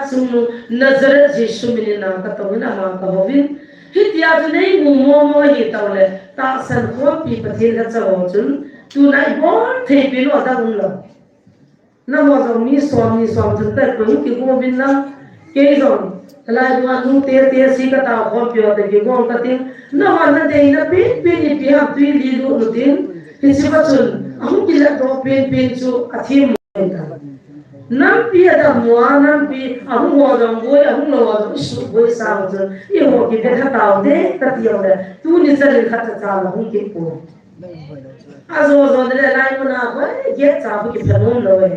sung Nazareth Jesu minina katongina ma kahovin hitia tu nei mo hi tawle ta san khom pi pathin ka chawo chun tu nai bor thei pi lo da ung lo na mo zo mi som chun ta ko ki ko bin na ke zo lai wa nu te si ka ta khom pi ta ki gong ka tin na wa na de na pi ni pi ha pi li lu lu tin hi chi ba chun ahum ki la do pin chu athi mo ta nam pi da mo nam pi ahum mo jong boi ahum lo wa su boi sa mo chun I ho ki de tha taw de ta ti yo de tu ni sa ri kha cha la hum ki ko azo de lai mo na ko ge cha bu ki phanom lo we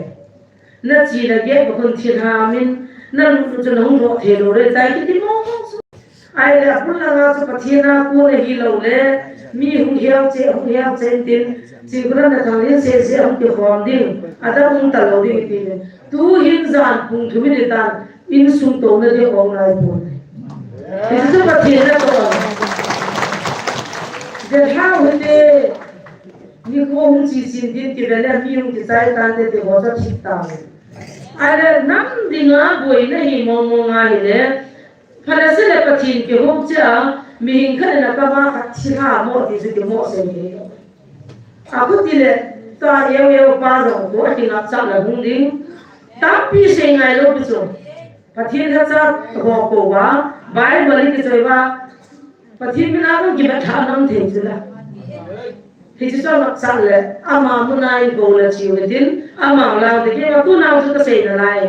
na chi la ge bu kun thi ha min na lu chu hum ro the lo re tai ki ti mo ai la pun la ga chu pathina ko le hi lo le mi hum hiao che tin chi gura na thang le se hum ki khom ding ada hum ta lo ding ti tu hin zan pung thu mi de tan in sum to na de ong lai pu ti chu pathina ko de ha hu de ni ko hum chi sin din ki bele mi hum ki sai tan de ho cha thik ta ai le nam dinga boi na hi mo nga hi le phala se le pathin ki hum cha mi hin khan na ka ma kha thi ha mo ti su ki mo se ni a ku ti le ta yo pa ro ko ti na cha la hum ding ta pi se ngai lo pi so pathin ha cha ho ko wa bible ki choi wa pathin bina ko ki ba tha nam the chu la hi chu cha ma cha le ama mu nai ko la chi we tin ama la de ke wa ku na chu ka se na lai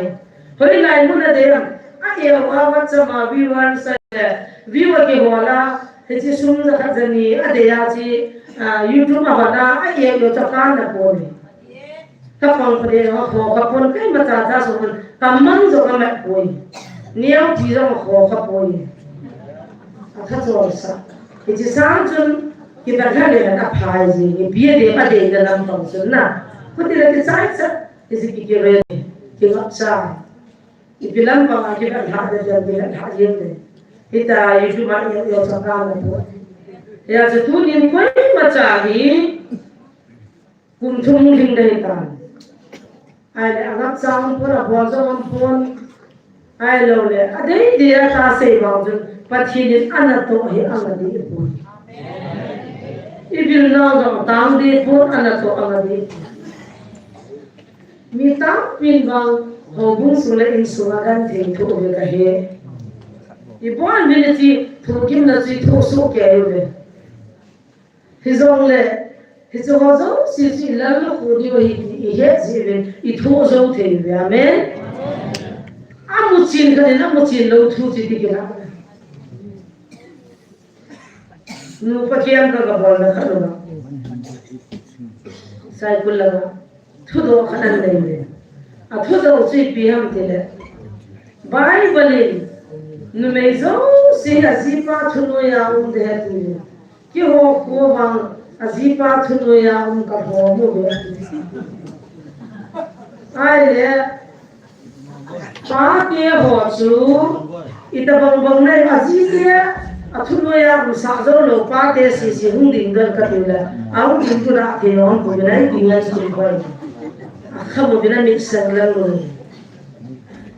hoi lai mu na de a ye wa wa cha ma vi wan sa vi wa ke ho la hi chi sum za kha jani a de ya chi YouTube ma ba na a ye yo cha ka na ko ni ka pang pa de ho ka pon kai ma cha cha so ka mang zo ka ma ko ni niao ji zo ho ka po ni a kha zo sa hi chi sa chun ki ba kha le na phai ji ki bie de ba de na nam tong sun na ko ti le ki sai sa ki si ki re ki ngap sa I bilang pa nga kita lahat na dyan bilang lahat yun eh. Kita YouTube ma yung sa kama po. Kaya sa tunin ko ay matsagi kung tumuling na hitan. Ay agad sa ang po na buwan sa ang po ay lole. Aday di na tasay ba dyan pathinin anak to ay ang di po. Ibilnaw ng tang di po anak to ang di po. Mitang pinbang hobung sula in sumagan thing to over ka he ibon minati thukim na chi thu so ke ayo hizong le hizozo si la lo ko di hi he zive I thu zo the be amen amu chin ka na mu chin lo thu chi ti kira nu pa kiam ka ka bol na khalo na sai kul la thu do khanan nei a thu do chi pi ham te le Bible nu me zo si azipa thu no ya de ha ti ki ho ko bang azipa thu no ya ka ho mo be ai le pa ke ho chu ita bang nei azike a thu no ya sa zo lo pa te si hung ding gan ka ti le au ding tu ra ke on ko nei ki ngai chi ko khamo bina mi sanglang lo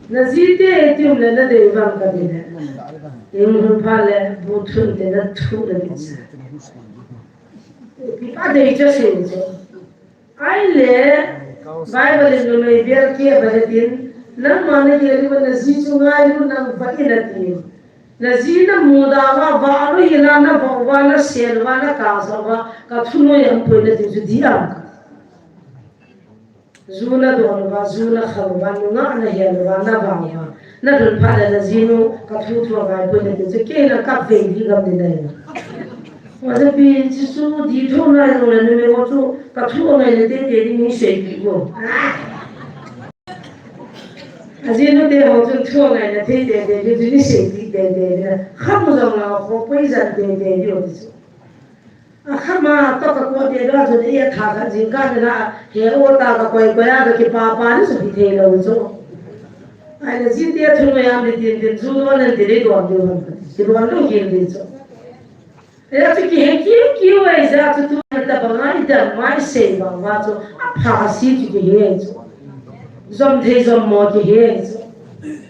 nazite etium le na de bang ka de yung phale buthun de na thu de bitsa pipa de jo se jo ai le bible no me ber ke balatin na mane ke ri na zi chunga ru na ba ina ti na zi na muda wa ru ila na ba wa na sel wa na ka sa wa ka thuno yam po na ti ju dia zuna don ba zuna khalwa nga na helwa na ba na dun phala na zinu ka thu thu ba ko ne te ke na ka ve di gam de dai wa de bi ji su di thu na no ne me wo chu ka thu ne ne de de ni se ki go azinu de ho chu thu ne ne de de de ni se ki de de kham mo na ho poi za de de yo de khama to ka ko de ra zo de ya tha ka jin ka na he o ta ka ko ya da ki pa pa ni so bi the lo zo ai na jin de thu ya de din zu no ne de do de ho ki do no ki de zo ya ti ki he ki o ai za tu ta ba ngai da mai se ba wa zo a pha si ti ki he zo zom the zom mo ki he zo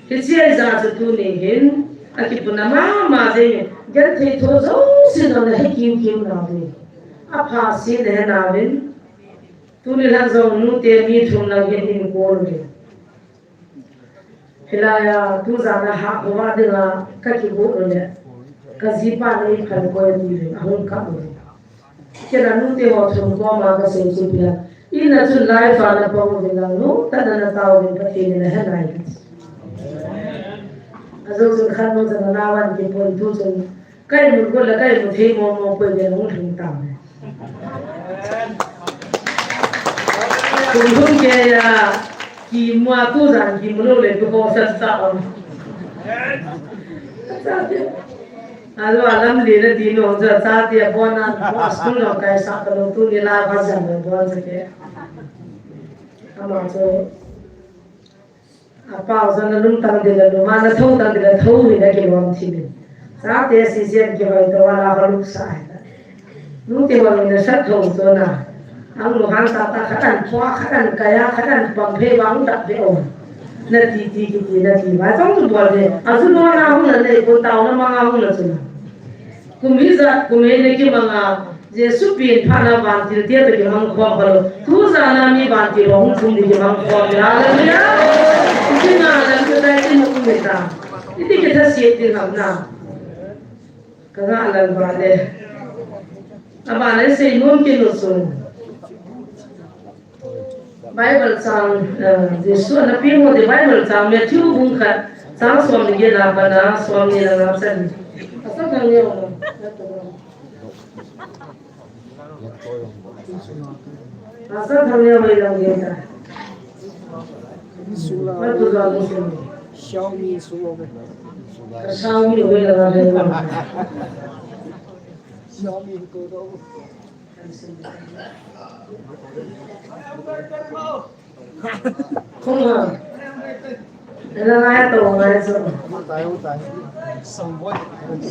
cái chia ra cho tôi này hiện à cái bữa mà gì cái thầy thô dấu xin nó là kim nào đi à phá xin để nào đến tôi này là dòng nút tiền đi thùng là cái gì cô rồi thì là tôi ra là học qua được là cái bộ rồi đấy cái gì ba này phải coi đi rồi không cả rồi cái là nút tiền họ thùng qua mà cái gì gì là in là chút life vào là bao nhiêu là nút ta đã tao đến cái gì này hết này rồi khăn nó sẽ nào ăn cái bún thú rồi cái một cái là cái một thế mà bây giờ nó không tạm cũng không cái kỳ mua tu rằng kỳ mua lên cái hồ sơ sao alo alam đi là đi nó giờ sao thì bọn anh bọn school nó cái sao nó tu đi là phát triển được bọn cái ama rồi apa giờ nó lung tăng đi là nó mà nó thâu tăng đi là thâu thì cái lòng thì sao thì sẽ xem cái vậy đó là cái lúc sai lúc thì bọn mình sát thâu rồi nè ang luhan ta khatan phwa khatan kaya khatan pangphe bang dat be om na ti na ti ba chong tu bol de asu no na hu na le ko taw na ma hu na su kumi ne ki manga jesu pin phana ban ti te te ki mang khwa balo tu za na mi ban ti ro hu thum di ki mang khwa ya le ya ti na da tu dai ti no ku me ta ti ki tha sie ti nam na ka ga la ba le aba le se nom ki lo su Bible sang Yesu na pingo de Bible sang Matthew bung khat sang swam ni na bana swam ni na san asa kan yo asa kan yo mai lang ye ta ma tu za lo se Xiaomi su Xiaomi we la de Xiaomi ko do không ngờ đây là ai tổ này rồi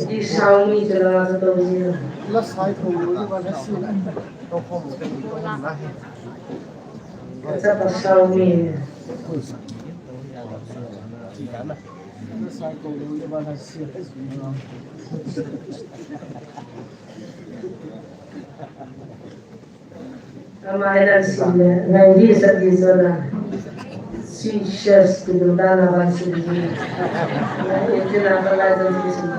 đi sau mi cho là tổ gì nó sai tổ như vậy nó xin nó không chắc là sau mi nó sai tổ như vậy nó xin Amai dan sini, nanti segi zona, Seychelles tu dah nak bangsa ni, itu nak belajar di sini.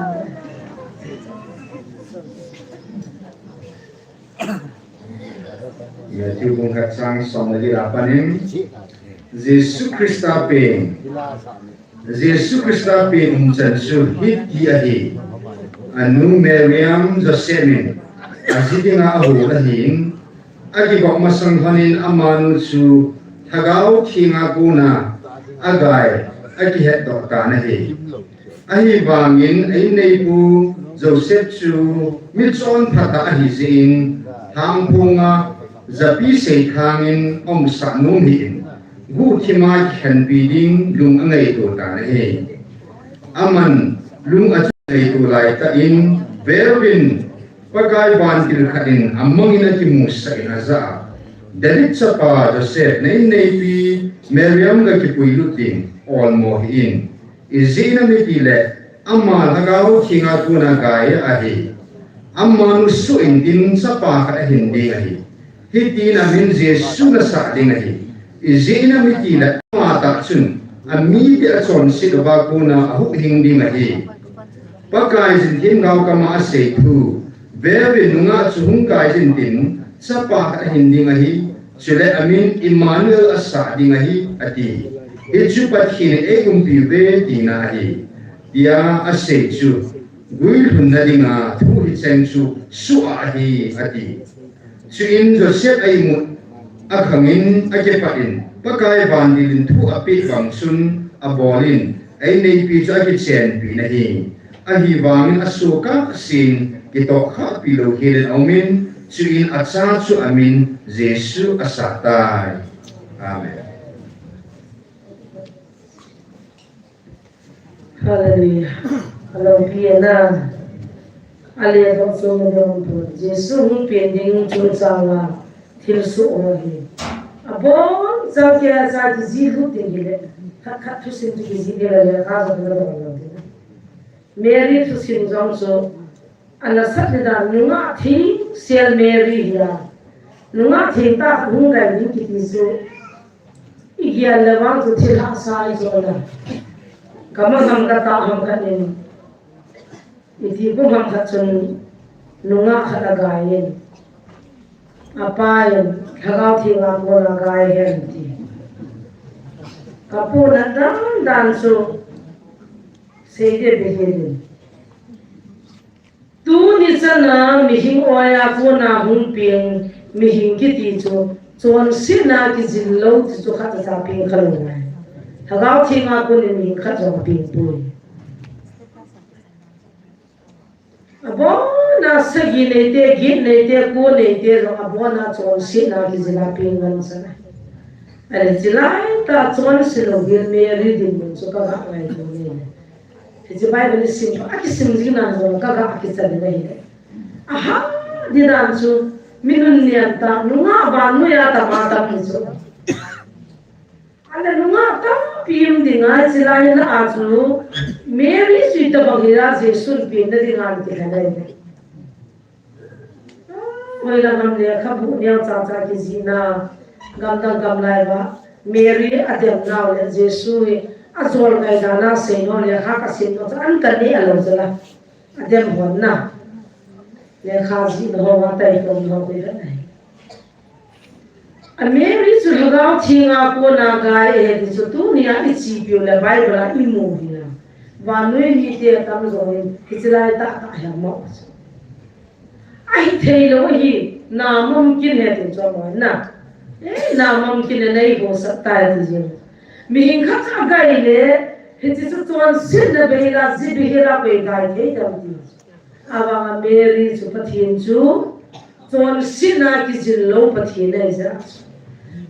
Ya, tiupung kacang sama di apa ni? Yesus Kristus pun, Yesus Kristus pun mencensu hit dia hi, anu Miriam Josemin, asyik ngahu lahing. Agi bak masang hanin amanu su thagau thinga kuna agai agi het dok ta na hi ahi bangin ai nei pu Joseph su mitson phata ahi zin thang punga zapi sei thangin om sa num hi gu thima khen biding lung angai to ta na hi aman lung a ai to lai ta in verwin pagai ban til khain amangina ki musa inaza dalit sa pa Joseph nei pi Miriam ga ki puilutin olmo in izina mi pile amma lagaw thinga tuna gai ahi amma nu su indin sa pa ka hindi ahi hitina min Jesu na sa ding ahi izina mi pile mata chun ami ti achon si ba kuna ahu hindi ahi pagai jin hin gaw ka ma sei thu Bebe nunga chuhung kai jin tin sapa ka hindi ngahi chile amin Emmanuel asa di ngahi ati echu pathin egum pibe dinahi dia ase chu guil hunna dinga thu hi chen chu su ahi ati chuin Joseph ai mu akhangin ake pain pakai bandilin thu api bangsun abolin ai nei pi cha ki chen pi nahi ahi wangin asuka sin kita khat pilo hilen aumin suin atsa su amin Yesu asatai amen Hallelujah kalau piana alia dong so dong tu Yesu hu pending chu sanga thil su ohi abon zakia za ji hu tingile khát thu sinh thì gì đi là khá rồi nó bằng rồi Mary thu sinh giống số anh là sát đi ra nunga thì sel Mary ya nunga thì ta cũng là những cái gì số ý là vang thu thì hạ sai rồi là cảm ơn ham cả ta ham cả nên thì cũng ham cả chân nunga khát là gai nên apa yang khao thì ngang qua là gai hen thì kapu na dan so seide behedin tu ni sana mihing oya ko na hung ping mihing ki ti chu chon sina ki zillo ti chu khat sa ping khalo na thagao thi nga ko ni mihing khat jong ping pui abo na sagi ne te git ne te ko ne te ro abo na chon sina ki zila ping ngan sana Ada jelai tak cuman selogir Mary di muncul kakak lain ni. Jadi Bible sim, aku sim jinan so kakak aku cari lagi. Aha di dalam tu minun niat tak nunga banu ya tak mata muncul. Ada nunga tak pium dengan jelai na asu Mary suita bagira Yesus pium dengan kita lagi. Wala nam le khabu niang cha ki zina gamdang gamlai ba Mary adem naw le Jesu azol ngai dana se no le kha ka sin no an kan ni alo zala adem hon na le kha ji no wa tai ko no be nai a Mary su hagao thinga ko na ga e di su tu ni a chi pyo le Bible a i mu hi na wa noi ni te tam zo ni Israel ta ya mo ai thei lo hi na mumkin hai tu cho mo na na mumkin nei ho sakta hai ji mi hin kha cha ga ile he ji su chuan sin na be la ji bi hera be ga thei dam ti awa Mary chu pathin chu chuan sin na ki jin lo pathin nei za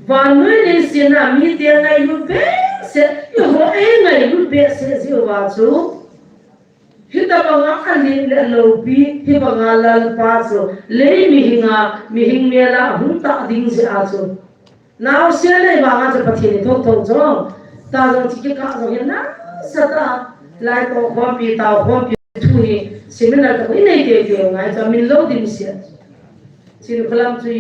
wa noi ne sin na mi te ngai lu be se yo ho e ngai lu be se ji wa chu Hita banga alin le lobi hi banga lal paso le mihing mela hunta ding se aso now se le banga je pathini thok thok jo ta jo ti ka jo na sata lai ko hopi ta hopi thuni seminar ko nei te te ngai ta min lo dim se sin khalam chu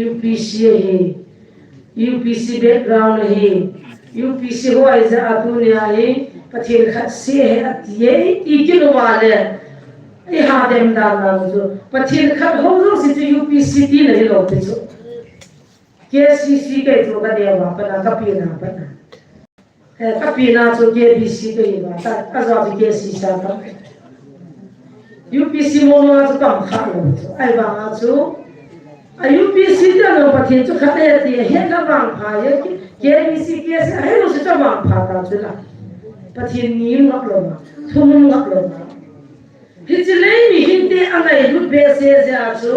UPC background hi UPC ho ai za atunia hi pathin khat se he atie ikin wale I ha dem da na zo pathin khat ho zo si chu UPC ti le lo pe zo KCC ke zo ka de wa pa na ka pi na pa na ka pi na zo KBC ke ba ta ka zo ti KCC sa pa UPC mo ma zo kam kha lo zo ai ba nga zo a UPC da no pathin chu khat e ti he ka bang pha ye KBC ke sa he lo se cha bang pha ta chu la pathin ni ngak lo ma thum ngak lo ma hichlei mi hinte angai lu be se ja chu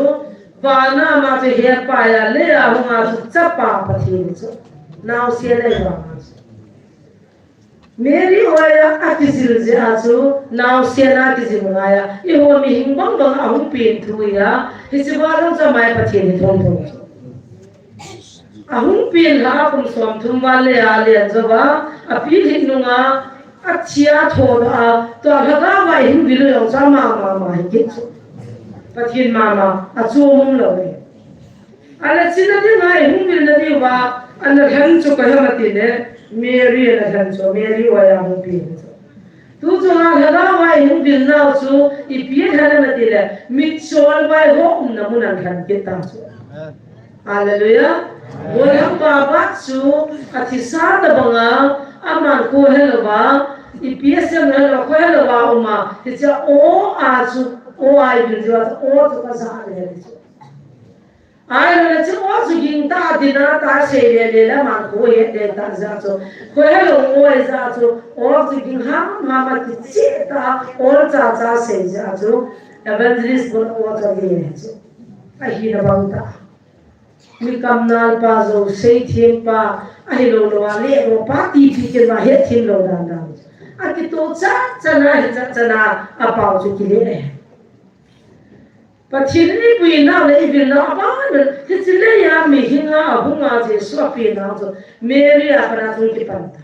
bana ma che he pa ya le a hu ma chu chapa pathin chu naw se le ba Mary oya akisil ja chu naw se na ki jin nga ya I ho mi hing bang bang a hu pin thu ya hichwa lo cha mai pathin thong thong ahung pin ha kum som thum wa le a le jawa apil hin nunga achia thoda to haga wa hin bilu yo sama ma hi ki pathin mama achum lo ne ala china de ngai hung bil na di wa an han chu ka hamati ne Mary na han chu Mary wa ya hung pin tu chu na haga wa hin bil na chu I pi hana na ti le mi chol wa ho na mun an han ki ta chu hallelujah Bolang baba chu athisa da banga aman ko helwa IPSM helwa ko helwa uma ticha o a chu o ai bil jo o to ka sa le ai le chu o chu ging ta dina ta se le la man ko ye de ta za chu ko helwa o ai za chu o chu ging ha ma ma ti chi ta o cha se za chu evangelist bon o cha ge chu ai hi na bang ta mi kam nal pa zo sei thiem pa ai lo lo ale ro pa ti pi ke ma he thim lo dan dan a ki to cha chana he cha chana a pa chu ki le pa thin ni pui na le I bil na ba ne he chi le ya mi hinga a bunga je so pi na zo Mary a para thu ki pan ta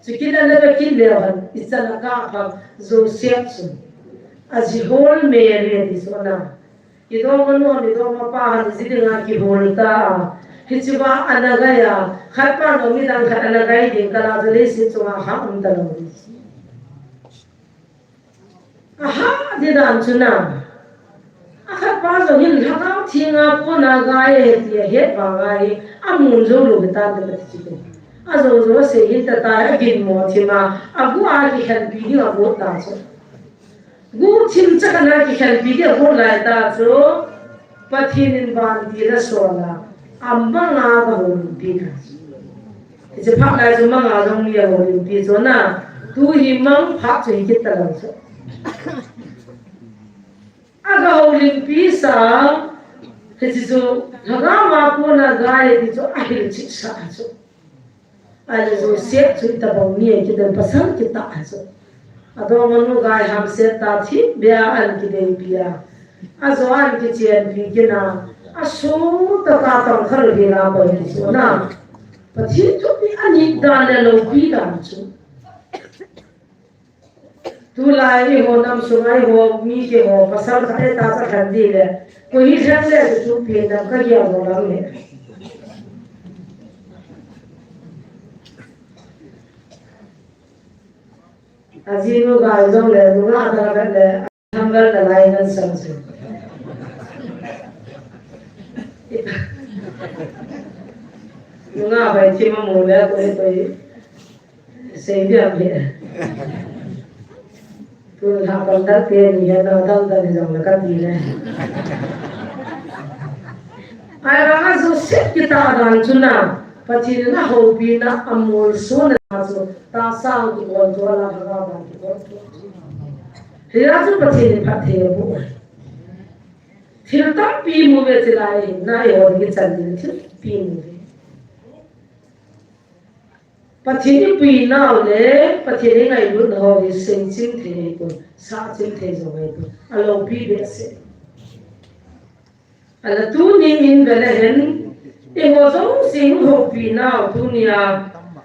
Cikina na kin lewan isala ka pa Joseph su aji hol Mary di sona ido mano ido mapa han sidinga ki holta hichiba anagaya khatpa no mi dang khat anagai din kala jale si chunga ha am dalo aha di dan chuna akhat pa zo hin thakau thinga po na gai he he ba gai amun zo lo ta de ti azo zo se hin ta ta gin mo thima abu a ki khan bi ni abo ta so gu chim cha kana ki khan bi de ho lai ta so pathin in ban di ra so la amma nga ga ho bi ka je phak lai zo ma nga jong ye ho bi zo na tu hi mang phak che ki ta la so aga ho lim pi sa he ji zo laga ma ko na ga ye di zo a hi chi sa so ada zo set chu ta bang ni ki den pasang ki ta so ado manu gai ham set ta thi bia an ki den bia azo an ki chen bi ki na asu ta ka tang khar ge la ba ni so na pa thi tu bi ani da le lo bi da chu tu lai ho nam su ngai ho mi ke ho pasang ta ta sa khan di le ko hi jang le chu pi na ka ya ho la le Azinu gai zong le runga ada kan le hamgal da lai nan sang su runga bai chi ma mo le ko to sei bia bia tu ha kan da te ni ya da da ni jong la ka di le ai ra zo set kita dan chuna pachi na ho pi na amol so na so ta sang ki kon jo la ga ba ki ko he ra zo pachi ni pha the bu thil tam pi mu ve chi lai na yo ni chan ni thil pi mu pachi ni pi na le pachi ni ngai lu ho ni sing chim the ko sa chim the zo ngai ko alo pi be se ala tu ni in ga le hen e ho zo sing ho pi na tu ni a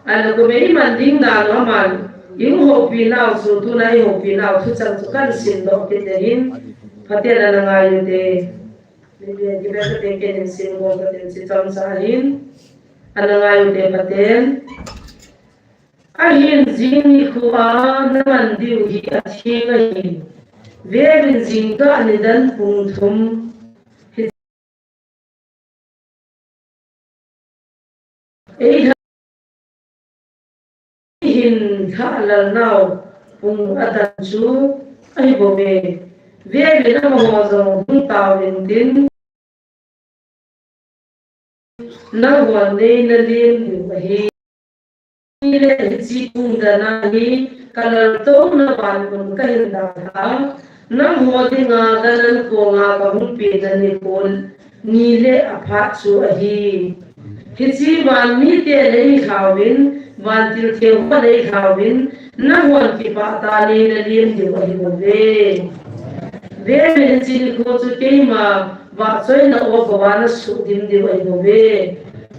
ala ko me man ding da no man ing ho pi na so tu na ho pi na tu chang chu kan sin do ke te hin phate la na ngai yu te le be ki be te ke nin sin go ka tin si chang sa hin ala ngai yu te paten a hin jing ni khu a na man diu hi a thi ga hin ve bin jing ka ni dan pung thum hin tha la nau pung adan chu ai bo be ve be na mo zo hung taw din din na wa ne na lim ni hi ni le chi pung da na ni kalar to na ban kun ka hin da ha na ho ding a da nan ko nga ka hung pe da ni kol ni le a pha chu a hi chi ban mi te le khawin van til theo pa dei khawin na hon ki pa ta le na liem de wa hi mo ve me chi ni ko chu ke ma wa choi na o ko wa na su dim de wa hi mo ve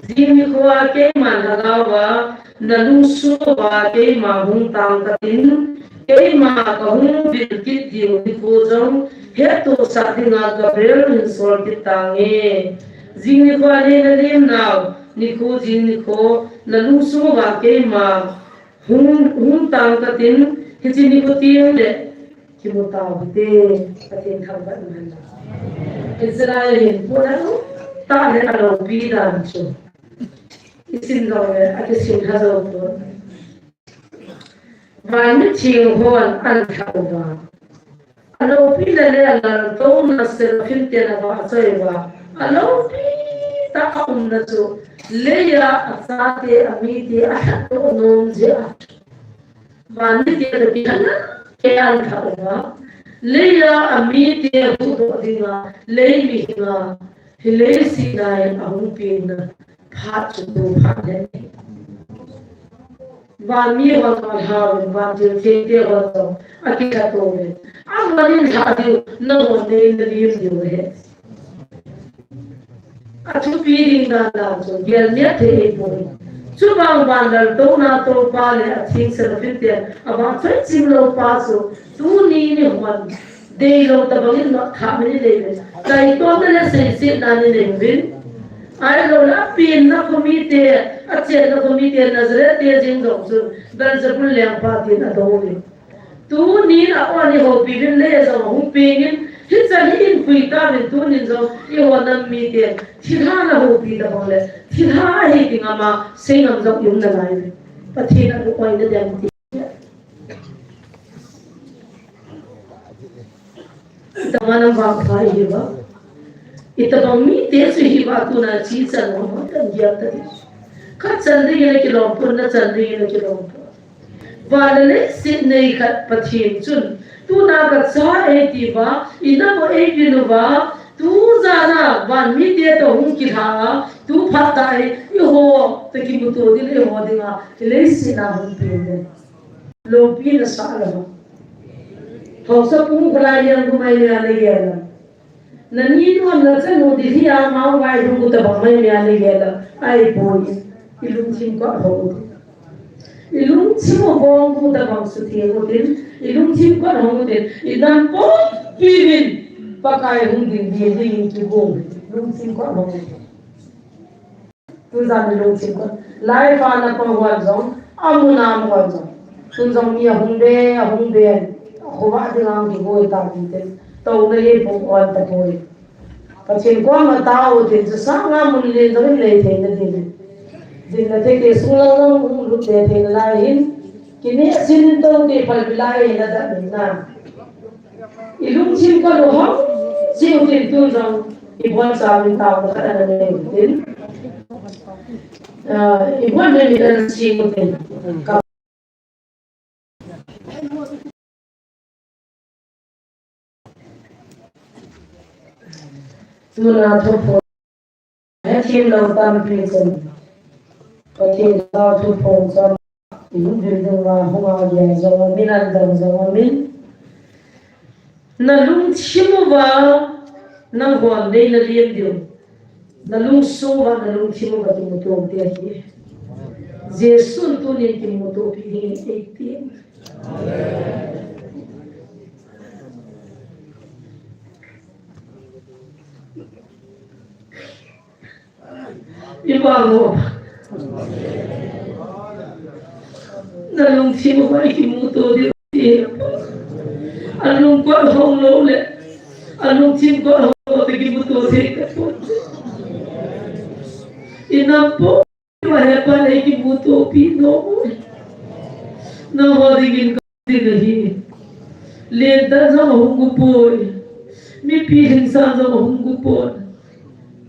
ji mi ko a ke ma na ga wa na lu su wa ke ma hung tang ka tin ke ma ka hung bil ki di ni ko jong he to sa dinga ka bel hin sol ki tange ji mi ko le na liem na ni ko jin ni ko na lu su wa ke ma hung tang ka tin ki chi ni ko tiang le ki mo ta bu te patin thang ba man la Israel hin po na lu ta le a lo bi dan chu isin lo le a ki sin ha zo po va ni ching hon an thau ba alo pi le le la to na se fin te na ba choi ba alo pi ta kaum na chu leya asate amite ato nom je vani te de kana ke an thawa leya amite hu do dinga leimi nga hile si nai ahung pin pha chu do pha de vani wa ma ha va je te wa to akika to ne amani tha de no ne ne lim de he a chu pi ding da da so gel ne the e bo Chubang bandal to na to pa le athing se lopin aba choi chim lo pa so tu ni ni hon de lo ta bangin no tha mi le le kai to na se se na ni le bin ai lo la pin na komite a che na komite nazare te jing do su dan se pul le pa ti na do ni tu ni na oni ho pi bin le zo hu pin hin sa ni in pui ta bin tu ni zo I ho na mi te thi tha na ho pi da bang le thi tha hi ti nga ma se ngam zo yum na lai pa thi na ko oi na dam ti ta ma na ba pha hi ba ita bang mi te su hi ba tu na chi sa no ma ta ya ta ka chal ri ne ki lo pur na chal ri ne ki lo Valale Sydney kat pathin chun tu na ka cha e ti ba ina mo e ki no ba tu za na van mi te to hung ki tha tu phat ta e I ho te ki mu to di le ho de nga le si na hung pe de lo pi na sa la ba ho sa pung bra yang ku mai ya le ya la na ni no na cha no di hi a ma wa ru ku ta ba mai ya le ya la ai boy ilung chim ko ho ilung chim bong ku da bang su the ko din ilung chim ko ho din idan po pivin pakai hung din di din ki bong ilung chim ko ho tu za ilung chim ko lai fa na pa wa zong amuna mo wa zong tun zong mi hung be ho ba de ngang ki go ta din te to na ye po wa ta ko pa chen ko ma ta o din sa nga mun le zo le the na din दिन न थे के सुलंग रुते थे line किने सिन तो के फल बिलाए न दा बिना इलुम सिन को हो सिन के तू रंग इबन साबिन ता को खरा ने दिन इबन ने मिलन सिन को दिन का तू ना तो है थिम लौटा में please Pati la tu pon sa yu bildung wa huma ya zawa min an dang zawa min na lung chimu wa na hwan dei na liem dio na lung so wa na lung chimu wa ti mutu te hi Jesus tu ni ti mutu pi hi 18 Iba mo Nalung si mo ba ikimuto di anong ko hong lo le anong sim ko hong lo ikimuto di inampo mahepa na ikimuto pino na hodigin ko di nahi lenta sa mahungupoy mi pihin sa mahungupoy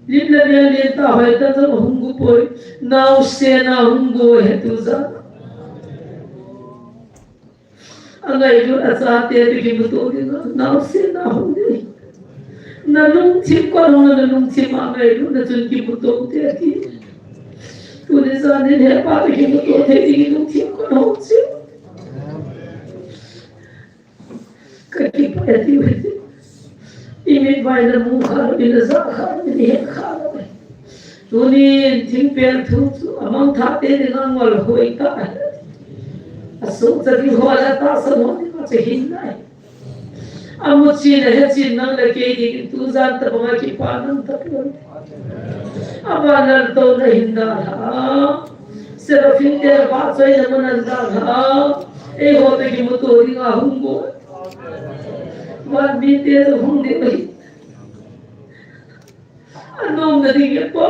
limla niya lenta hoita sa mahungupoy now se na hungo hetu sa Agai jo asate ki muto di na se na honde na lung chim ko na lung chim ma ngai lu na chun ki muto te ki tu ne sa ne he pa ki muto te ki lung chim ko no chim ka ki pa ti we imi vai na mu kha ni na sa kha ni he kha tu ni chim pe thu amang tha te de na ngol hoi ta Asuk jadi hola ta semua ni macam hinai. Amu cina he cina lagi di tu zat terbawa kipanan tapi. Awalan tu na hinda ha. Serafin ter bahasa yang menanda ha. Hote ki mutori nga hungo. Wan bite hunde bahi. Anom na di pa.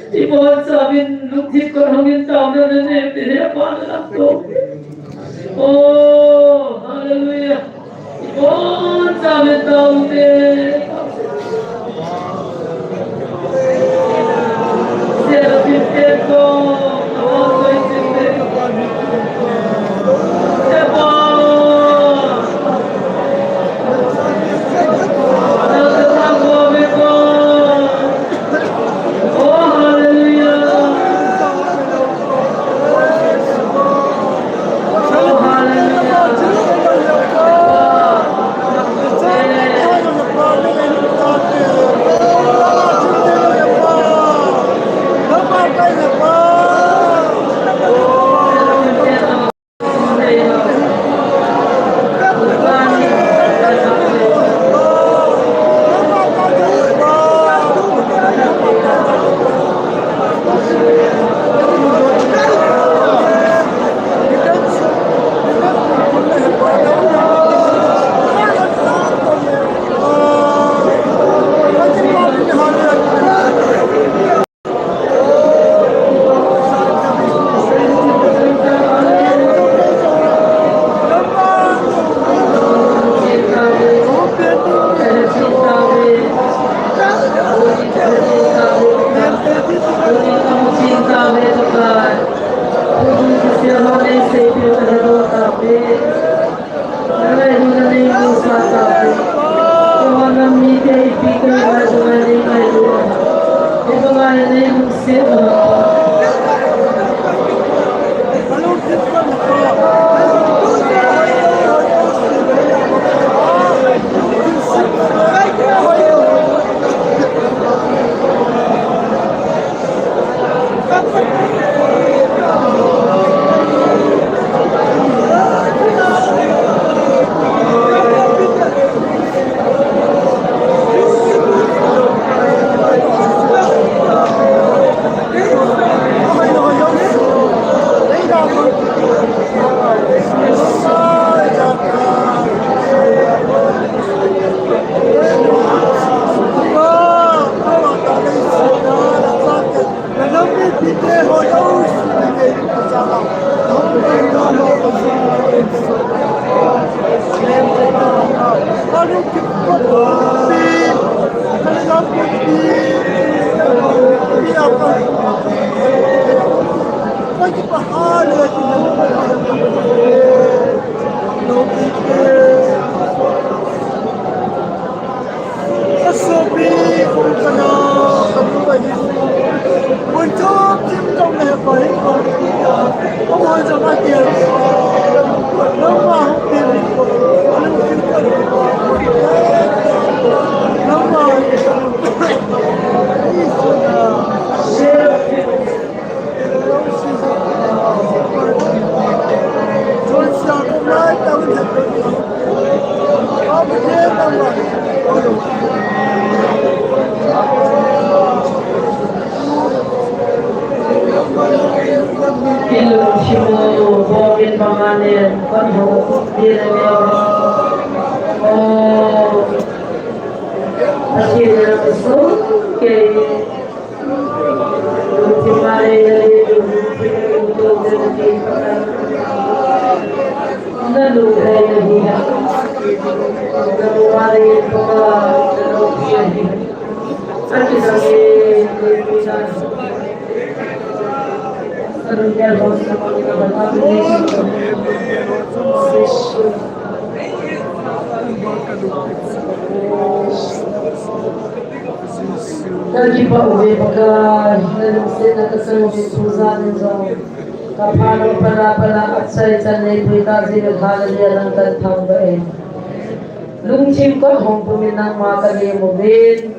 Ibon sabin lukit ko hangin tao na ne pinapa na to. Oh, hallelujah. Ibon sabin tao te. Sera pite ko. Awal ko itinde. Hallelujah. piu hero ta pe nai hu na nei mu sa ta pe ko na mi te pi ko ba do na nei mai do e ko ba nei mu se ba Lagi pa uwi pagka nalusin na kasunod yung suzanin sa kapano pala at sa isanay po kasi naghala niya ng kantang bae. Lungchim ko hong puminang mga kalimumin.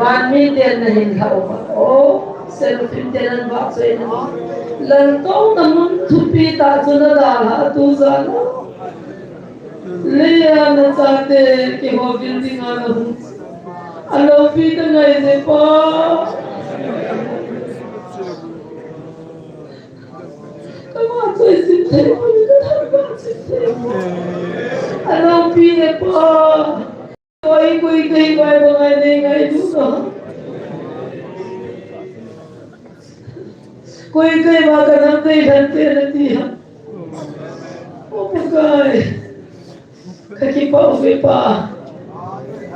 1 million na hinhaw pa. Selfie din ang bakso ina. Lantong naman tupita sa nadala at usala. Liya na sa atin kihobin din nga na Alo pita ngayon eh po. Kamu isipin mo yun na isipin mo. Alo pita po. Koy mga ngay dito. Koy mga kanante nantiya. O pagkay. Kakipa uwi pa.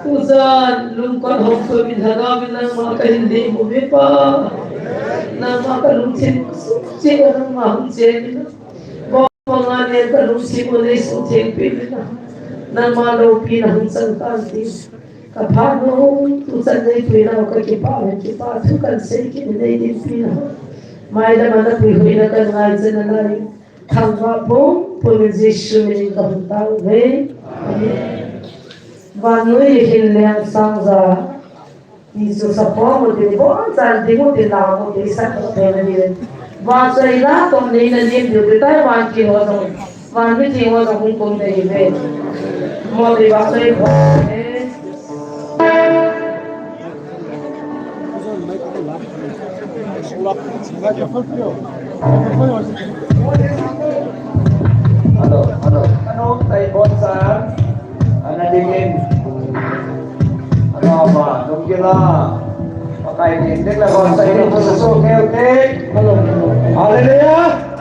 Usan lungkot hongko minhagawin ng mga kahindi mo pa na mga kalungsin suci ng mga hungsin mga niya kalungsin mo na isutin pili na mga laupi na hungsang kanti kapano usan na ito na makakipawin kipatukan sa ikin na inipina may naman na pihoy na kangal sa nanay tanggapong pumizisyon ng kahuntang Amen. Vanui hileng sangza isu sapo mo din bo san di mo din la mo di sa ko na din va sai la to nei na din du ta van ki ho no van mi ti ho no kung kung dei ve mo di va sai ho ano tay bonsan anadingin ano ba nung gila makainin dik lang sa inyo sa suke hallelujah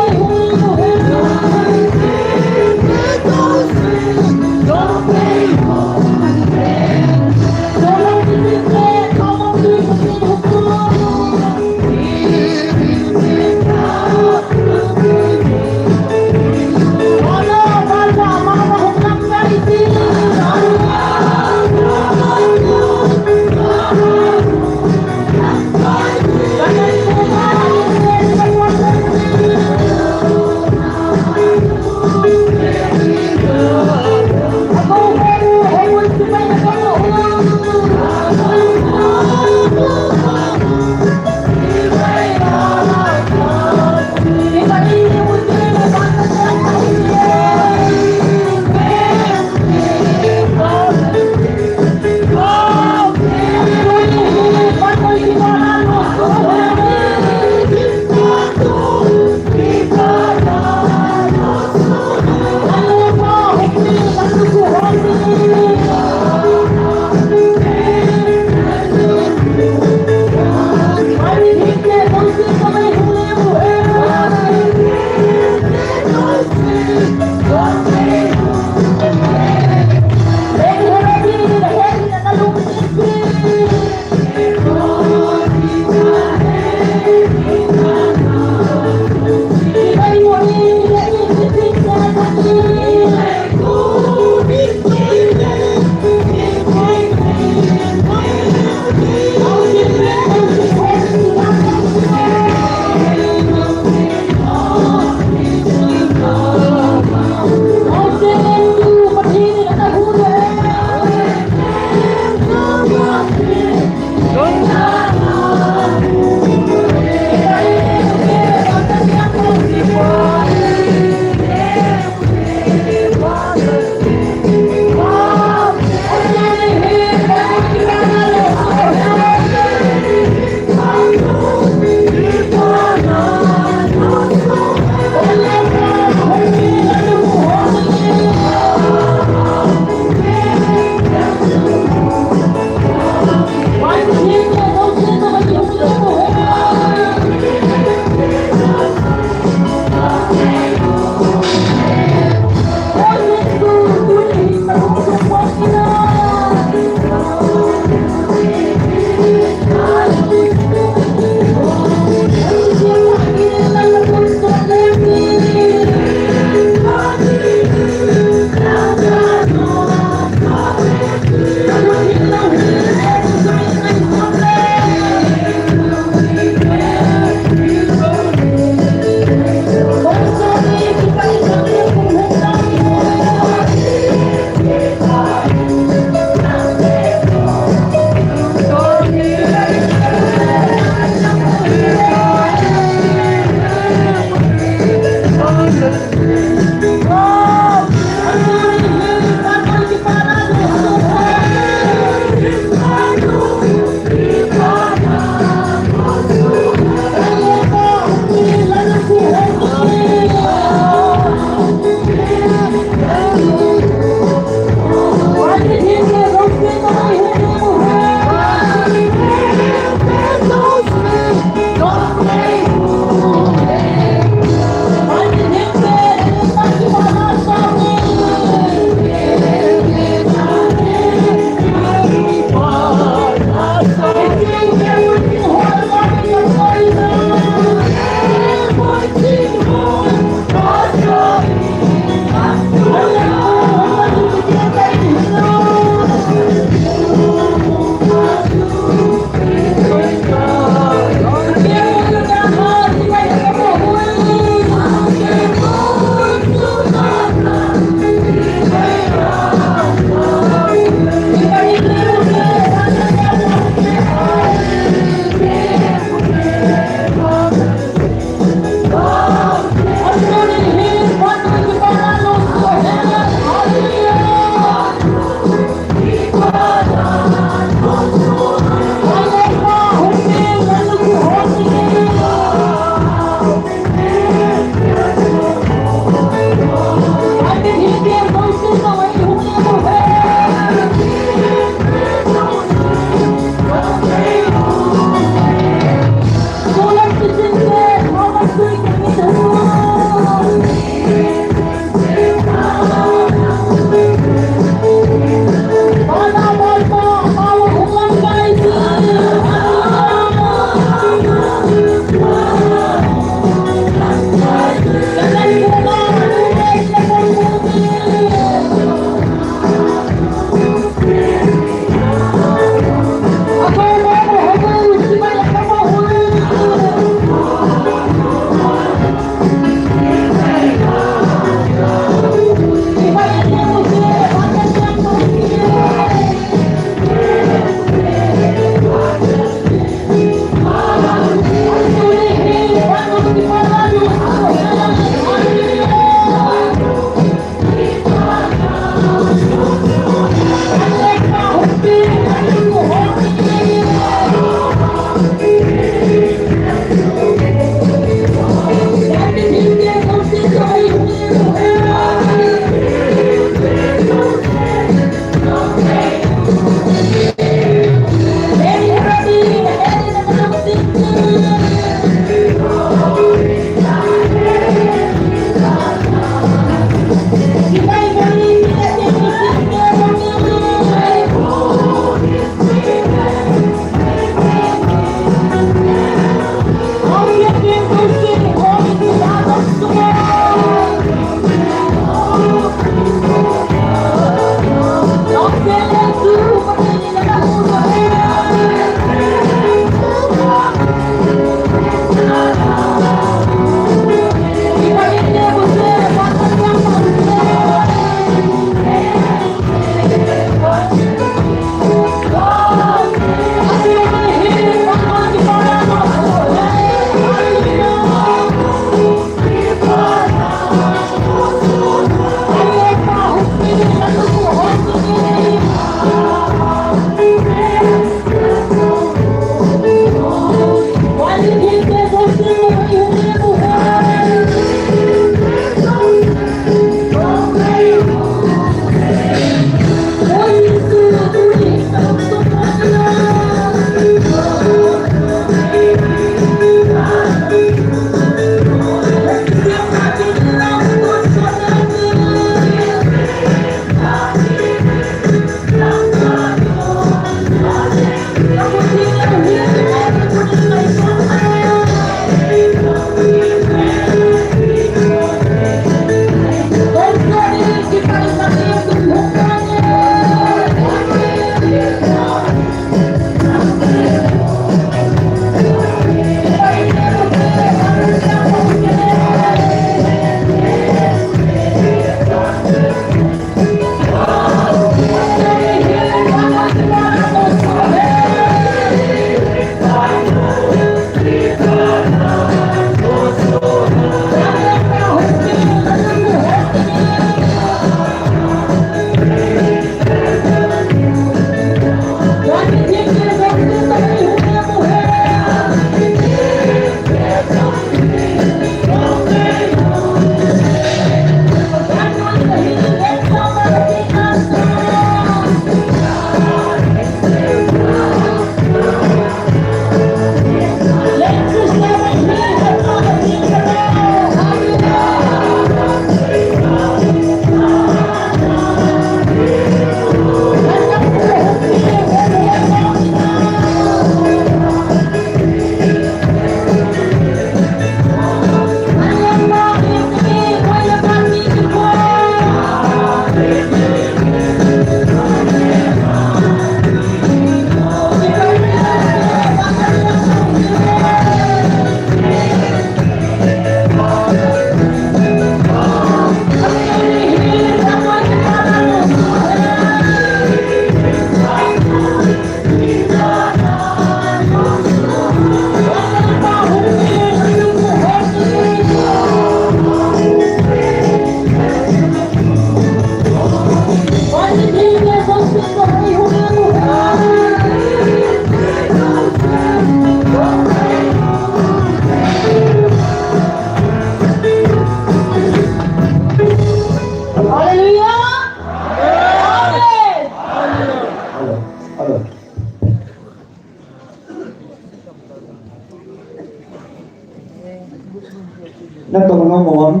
那懂了我们，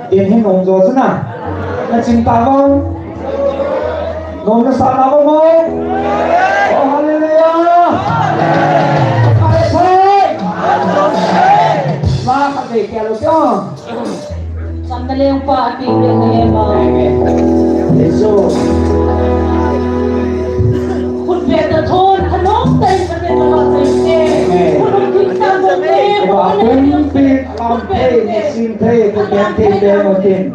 点听农作是哪？那请打吗？农的啥打吗？哦，哈利路亚！开吹！拉他给给了叫。Sandali yung pa-ating ng mga Jesus. Kung beta thon, anong tayo sa beta matay kung kita mo tayo, Và cũng biết làm thế, xin thế, tôi kém thế để một tiền.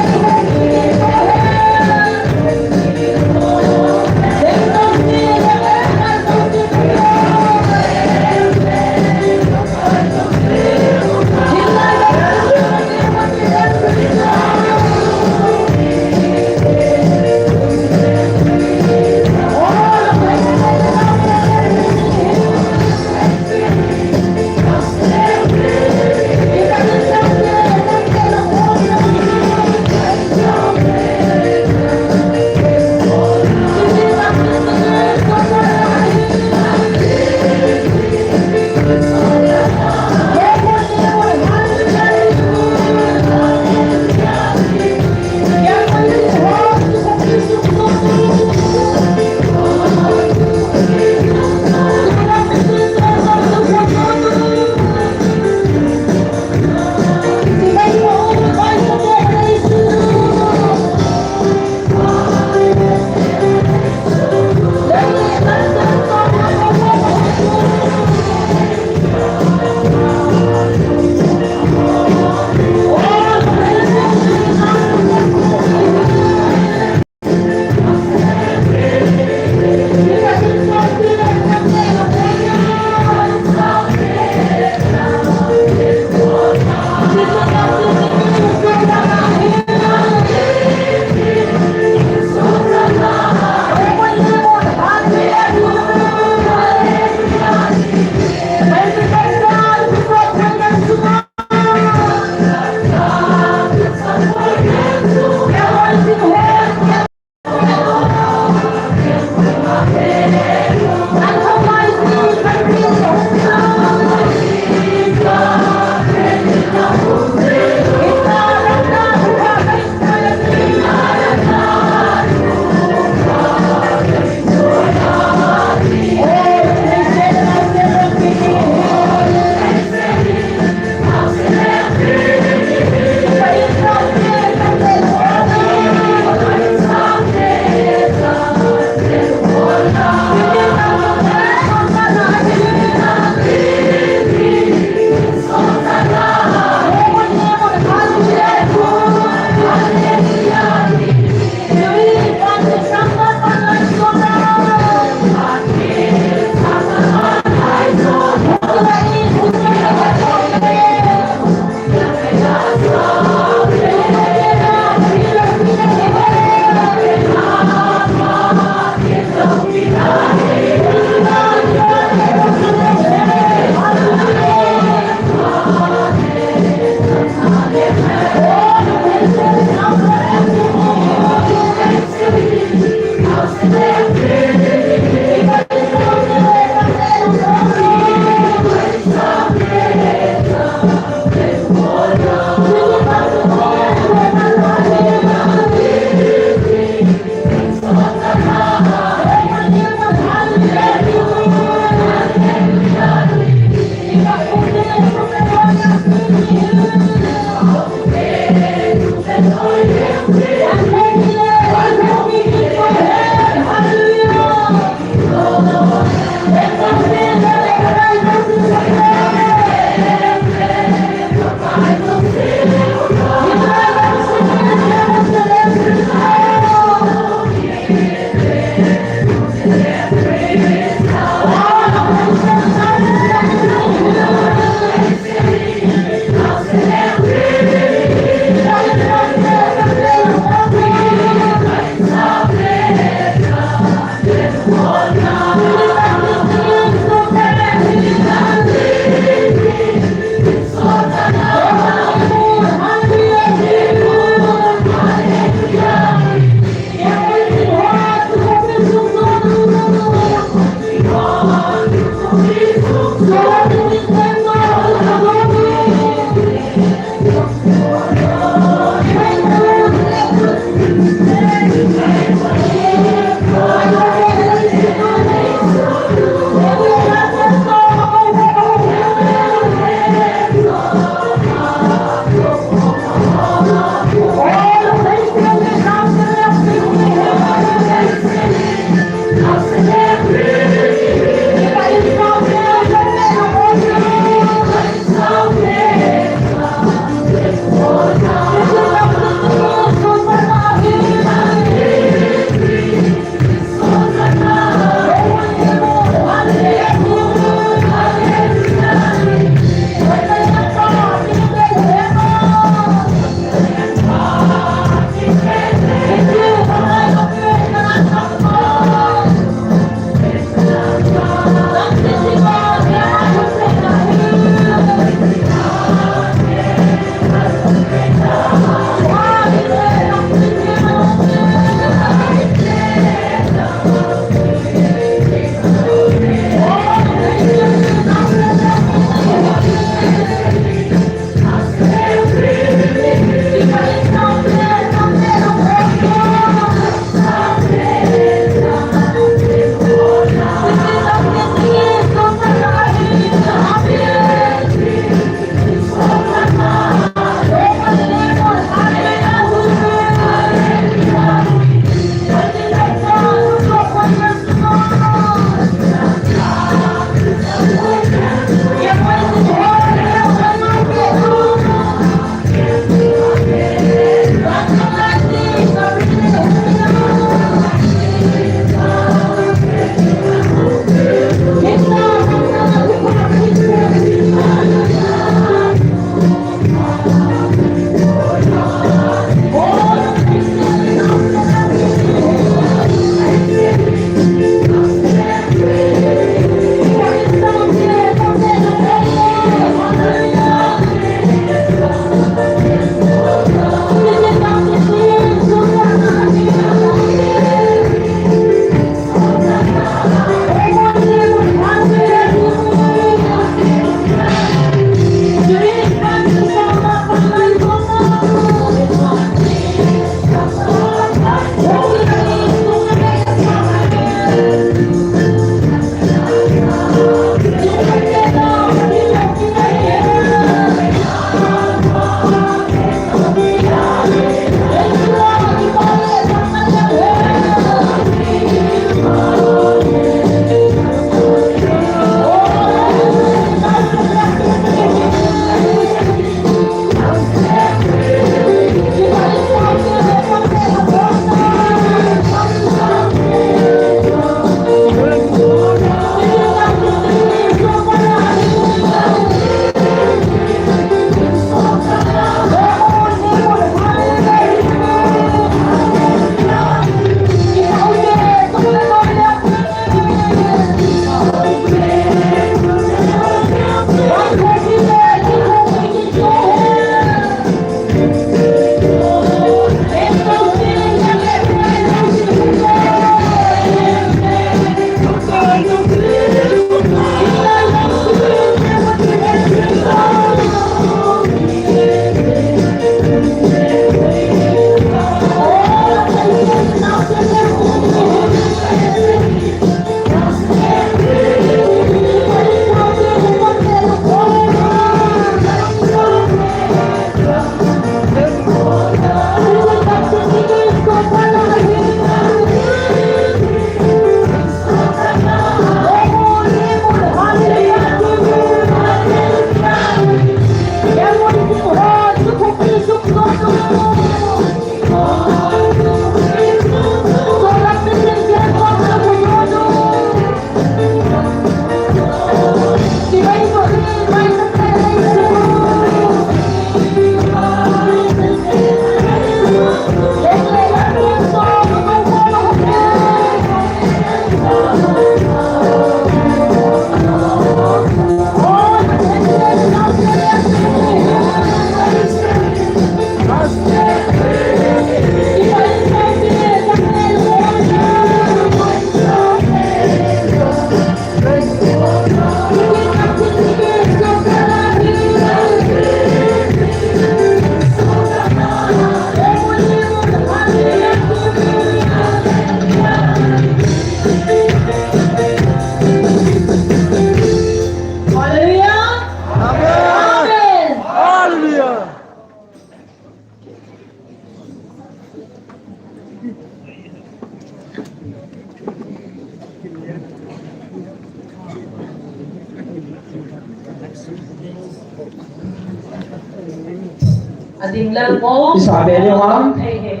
Ading lang mo. Isabel yung ma'am. Hey.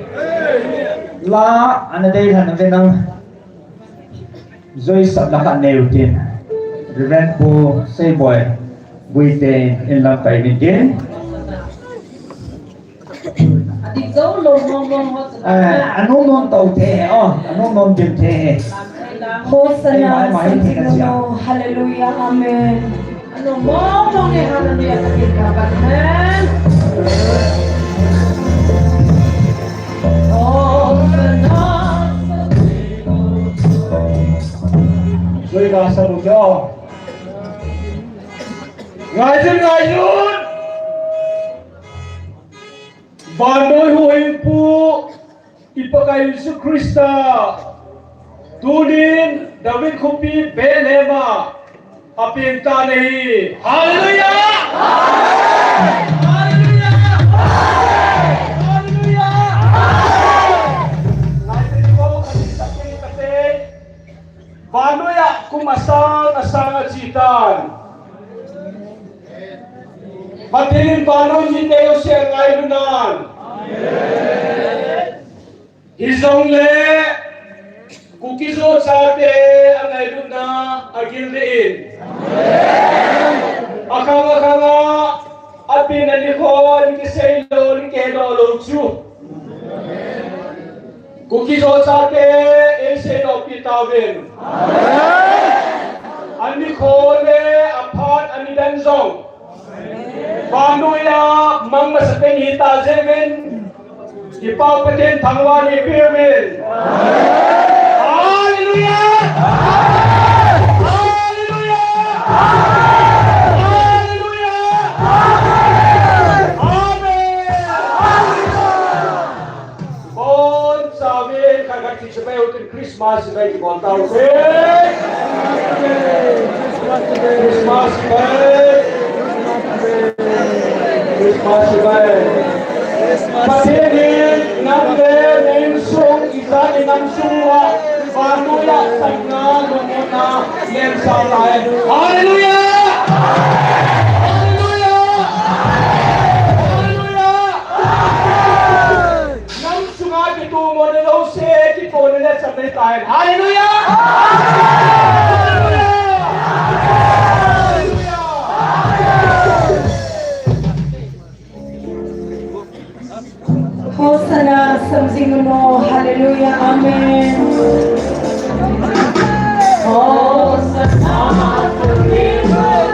La ano day natin ng Joy sa lakan neutin. Reverend po say boy. Buite in lang tayo din. Ading daw long hot. Ano nung tao te? Ano nung din te? Hosanna sa Tingno. Hallelujah. Amen. Ano mo ni hallelujah sa kinabanan? Hosanna. Joy nasa lugar. Ngayon! Bandoy huwing po ipagay Yesu Krista. Tunin David Kupi Belema apinta nahi. Hallelujah! Hallelujah! Hallelujah! Natin ko kasi Bandoy kumasang asang ajitan. Matiling banon hindi tayo siya ngayunan. Isang le, kukiso sa ate ang ngayun na agildiin. Akang-akanga at pinaliko ni kisaylo ni kelo longsu. Kukiso sa ate isaylo pitawin. Aniko le apat anidanzong. Paano ya mang masapin hita zemen ipapatin tangwa ni Birmin. Hallelujah! Hallelujah! Hallelujah! Amen! Bon sabi kagak sabay utin Christmas sabay di kontao. Christmas sabay. Christmas baik. Pasinin namre nensong isa inansungwa panuya sanga lumuna yensalay. Hallelujah! Hallelujah! Hallelujah! Nang sunga dito mo na daw si dito nila sa tayo. Hallelujah! Hosanna sa Tingno. Hallelujah. Amen. Hosanna sa Tingno. Hallelujah.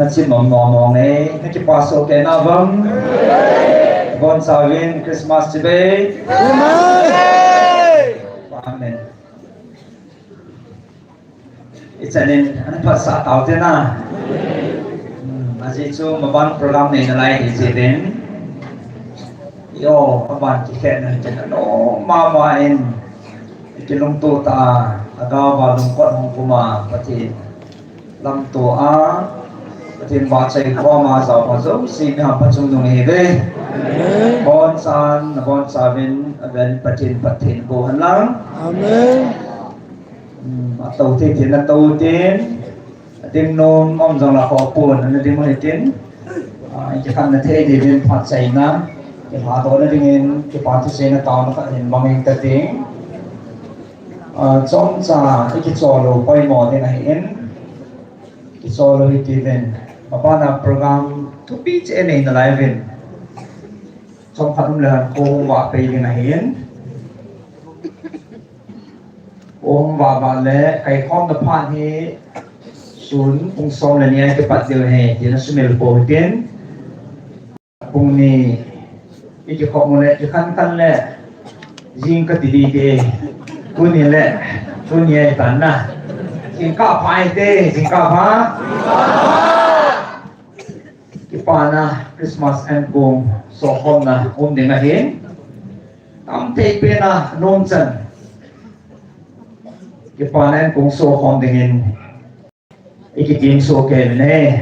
na chin mong mong này cái paso cái na vâng bon savin Christmas today amen it's an phasa tao thế na aji chu ma ban program này là lại gì đến yo ma ban chỉ khen này chân nó ma in cái lông tu ta aga và lông quạt hong kuma pati lam tu a pati ba chai ko ma sa pa zo si mi ha pa chung dong he ve bon san bon savin aven patin ko han lang amen tàu thì là tàu tiền tiếng nôm mong rằng là họ buồn là tiếng mới tiếng cái khăn là thế thì bên phật xây na cái hóa đó là tiếng cái phật xây na tao nó phải bằng hình ta tiếng trong trà cái trò lô quay mò thế này em cái trò lô thì bên mà ban là program thu bí chế này là lại bên trong phật là cô và về thế này em ông và lẽ cái con tập phản thì xuống ông xong là nhé cái bắt điều này thì nó sẽ mệt bổ tiến ông này cái họ muốn lại cái khăn lẽ riêng cái gì đi tôi này lẽ tôi nhẹ tận na riêng cả phải thế riêng cả phá cái phá na Christmas and cùng so hôm na hôm đến ngày hiến tam thế bên na nôn chân cái phá na cùng so hôm đến cái team so cái này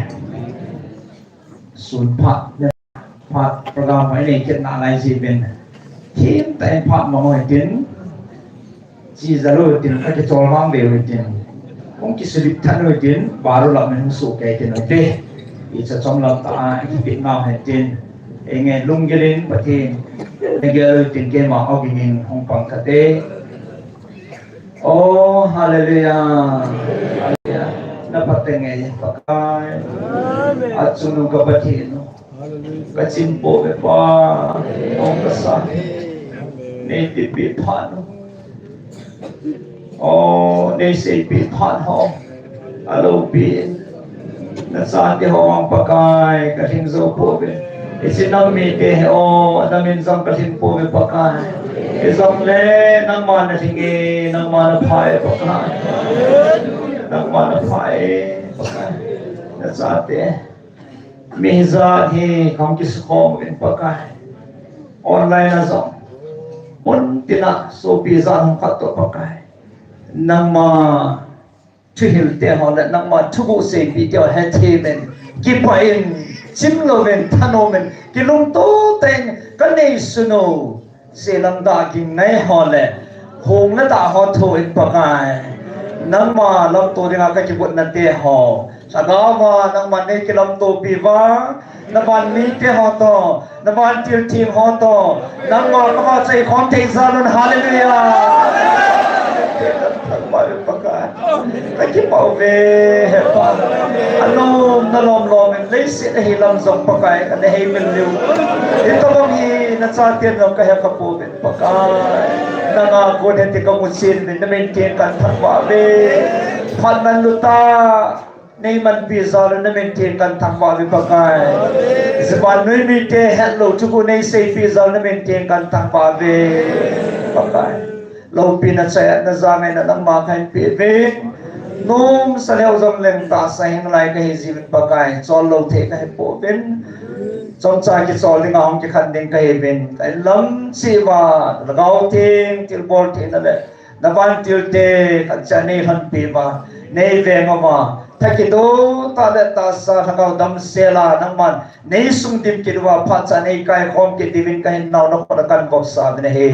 sun phát program này kết nạp lại gì bên team tại phát mà mọi tiếng chỉ ra rồi tiếng cái trò mang về rồi tiếng không chỉ xử lý thằng rồi tiếng và rồi làm mình so cái tiếng này thế ít cho trong lòng ta cái Việt Nam hay tiếng nghe lung cái đến bát tiếng nghe tiếng cái mà ở cái nhìn không bằng thật thế oh hallelujah napatengay pakai at sunod kapatid kachimpo me pa ang kasama native pipano naisay pipano alupin nasati ho ang pakai kasing zopo isinamite namin sang kasing po me pakai isang le nang mana sige nang mana pay pakai nang mana phải là sao thế mình ra thì không chỉ có bên pakai online là sao muốn tin là số bây giờ không phát tổ pakai nang mà chui hiểu thế họ là nang mà thu bộ xây video hết thì mình kịp phải chim lo mình thanh lo mình cái lông tố tên cái này suno sẽ làm đa kinh này họ là hùng nó đã họ thôi pakai nang ma lam to dengan ka kibut na te ho sagama nang man ne kilam to piwa na ban mi te ho to na ban til team ho to nang ma ka ma sai khom te zalun hallelujah ka ki pau ve pa alom na lom lom en le si hi lam zong pakai ka ne he min liu ito bang hi na sa tian no ka ha ka po ben pakai nangako na ti kamusin na maintain kan thangwa be phan nan luta nei man pi zalo na maintain kan thangwa be pakai isban noi mi te hello chuku nei sei pi zalo na maintain kan thangwa be pakai lo pi na cha na za mai na nang ma khan pi be nom sa leo zong leng ta sa hing lai ka hi jin pakai chol lo the ka po ben trong trái cái sổ linh hồng cái khăn đen cây bên cái lấm xì và gạo thiên tiêu bol thiên là nó van tiêu tê cái chân này phân pi mà này về mà thay cái đó ta để ta sa thằng gạo đâm xe là năng man này sung tim cái đó phát chân này cái không cái divin cái nào nó có cái bọc sa bên này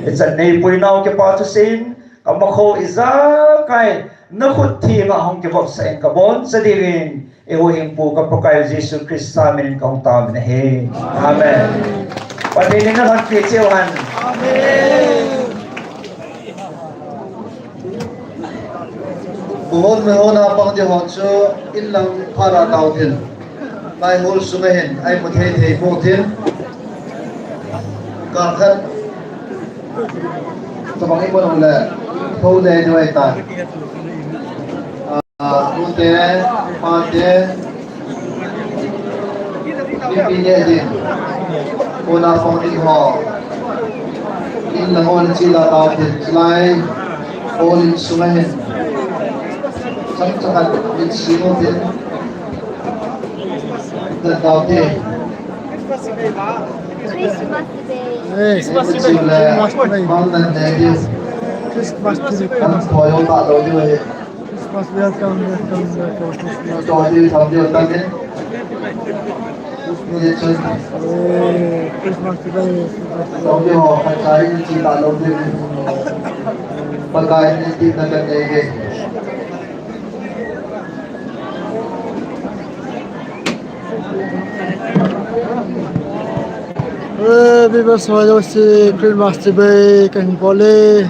cái chân này bùi nào cái bao xin cái mà khô isa cái nó khut thi mà không cái bọc sa cái bốn sa divin Ewohing po kapag Jesus Christ sa amin kong tao na he. Amen. Pati na lang kisiwan. Amen. Buhon mo ho na pang Diyos so ilang para tao din. May hul sumahin ay matay po din. Kakad. Tabangin mo nung la. Hule nyo ay ta. Ute, pate, Pilipinya din. Una phong đi họ. In lang on sila tao din. Sila all sumahin. Saksakan din sino din. Dan tao din. Sila mang nan din. Kan toyo ta do di we. Cho đi thầm điều tăng đến. Như vậy trong cái họ khai trái chỉ tạo đồng tiền và cái nên tìm là cần gì vậy Viva soy si Christmas Day kan pole.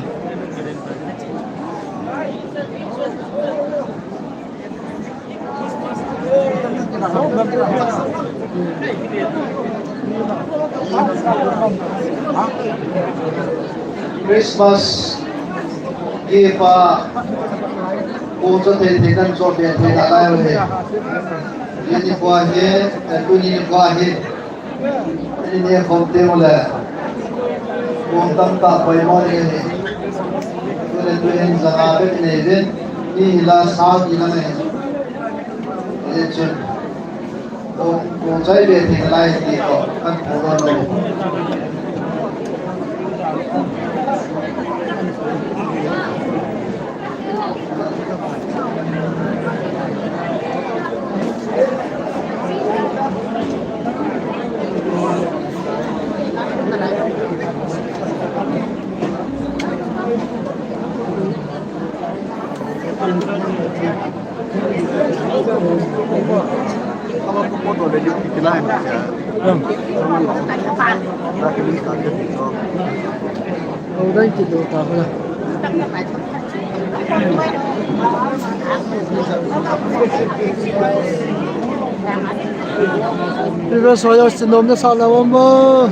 Christmas ये पा वो जो थे kan जो भी थे लाया हुए ये नहीं हुआ है तू नहीं हुआ है ये नहीं होते बोले वो तम ता कोई मौनी है तो तू इन जगह पे नहीं है ये हिला साथ हिला नहीं ये चल वो चाहिए भी थे लाए थे तो kan पूरा नहीं Orang kita tahu lah. Viva soy si nom na sana mo.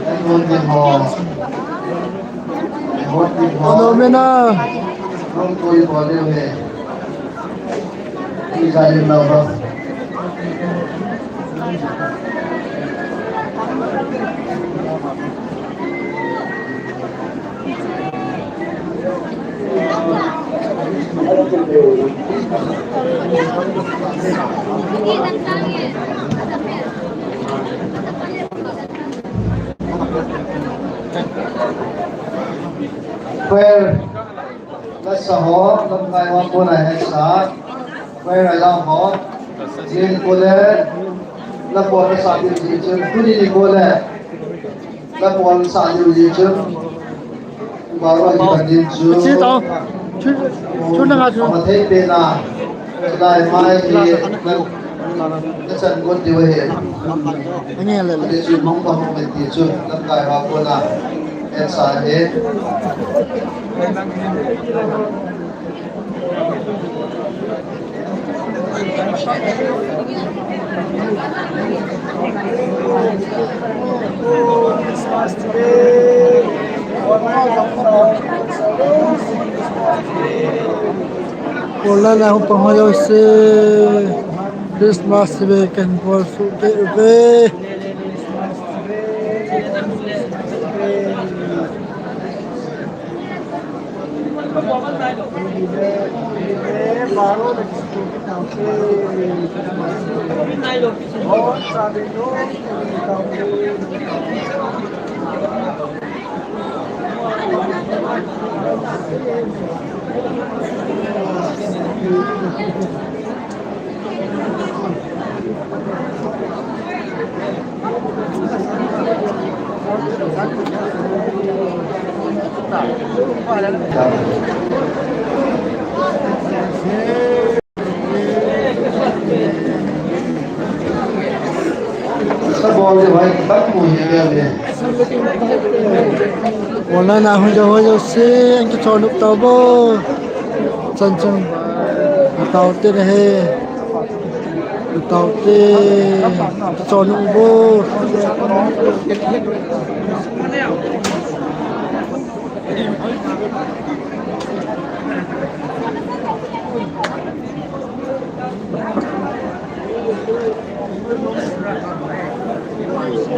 Ano na? Không tôi có điều này đi ra đến đâu không quên là xã hội lâm ngày hoa cô này hay xã quên lại làm họ riêng cô lẽ là bọn nó sản điều gì chứ cứ đi cô lẽ là bọn sản điều gì chứ bảo là chỉ cần nhìn chú Chỉ tao. Chú năng chú. mà thấy bên nào lại mai thì cái trận quân tiêu hệ Anh nghe lời. để chú mong vào mình thì chú lâm ngày hoa cô nào em xã hết Wala na akong pangayaw si Christmas weekend for Suki. Sắp bò thì phải bắt mùi như thế này. Wala na akong jahoy si ang kitonok tabo. Sansang tao te he. Tao te kitonok bo.